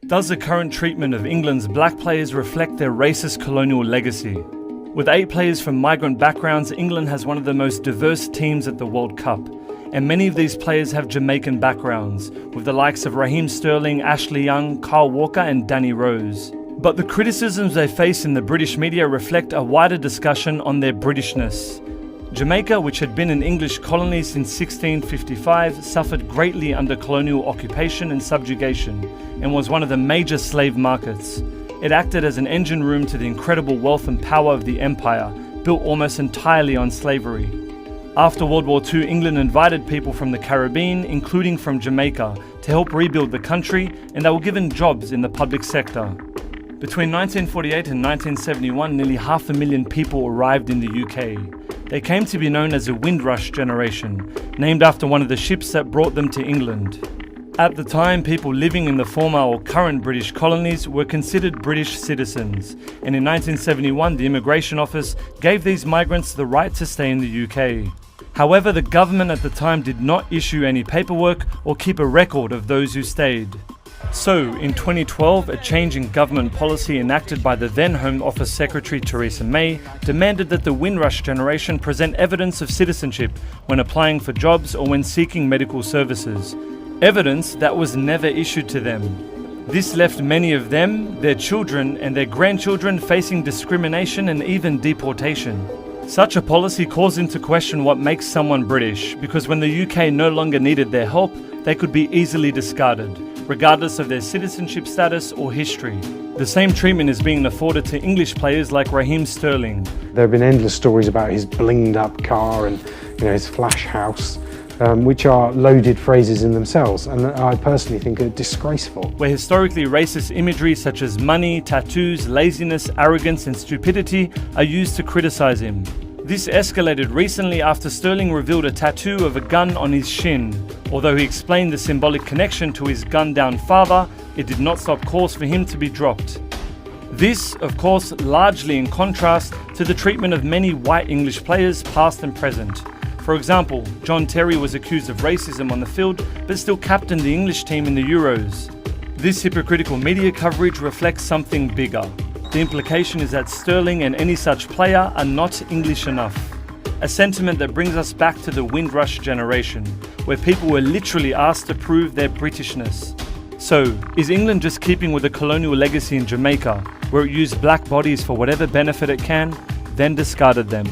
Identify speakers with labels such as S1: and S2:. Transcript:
S1: Does the current treatment of England's black players reflect their racist colonial legacy? With 8 players from migrant backgrounds, England has one of the most diverse teams at the World Cup, and many of these players have Jamaican backgrounds, with the likes of Raheem Sterling, Ashley Young, Kyle Walker and Danny Rose. But the criticisms they face in the British media reflect a wider discussion on their Britishness. Jamaica, which had been an English colony since 1655, suffered greatly under colonial occupation and subjugation, and was one of the major slave markets. It acted as an engine room to the incredible wealth and power of the empire, built almost entirely on slavery. After World War II, England invited people from the Caribbean, including from Jamaica, to help rebuild the country, and they were given jobs in the public sector. Between 1948 and 1971, nearly 500,000 people arrived in the UK. They came to be known as the Windrush generation, named after one of the ships that brought them to England. At the time, people living in the former or current British colonies were considered British citizens, and in 1971 the Immigration Office gave these migrants the right to stay in the UK. However, the government at the time did not issue any paperwork or keep a record of those who stayed. So, in 2012, a change in government policy enacted by the then Home Office Secretary Theresa May demanded that the Windrush generation present evidence of citizenship when applying for jobs or when seeking medical services. Evidence that was never issued to them. This left many of them, their children and their grandchildren facing discrimination and even deportation. Such a policy calls into question what makes someone British, because when the UK no longer needed their help, they could be easily discarded, regardless of their citizenship status or history. The same treatment is being afforded to English players like Raheem Sterling.
S2: There have been endless stories about his blinged up car and his flash house, which are loaded phrases in themselves, and I personally think are disgraceful.
S1: Where historically racist imagery such as money, tattoos, laziness, arrogance and stupidity are used to criticize him. This escalated recently after Sterling revealed a tattoo of a gun on his shin. Although he explained the symbolic connection to his gunned-down father, it did not stop calls for him to be dropped. This, of course, largely in contrast to the treatment of many white English players past and present. For example, John Terry was accused of racism on the field, but still captained the English team in the Euros. This hypocritical media coverage reflects something bigger. The implication is that Sterling and any such player are not English enough. A sentiment that brings us back to the Windrush generation, where people were literally asked to prove their Britishness. So, is England just keeping with the colonial legacy in Jamaica, where it used black bodies for whatever benefit it can, then discarded them?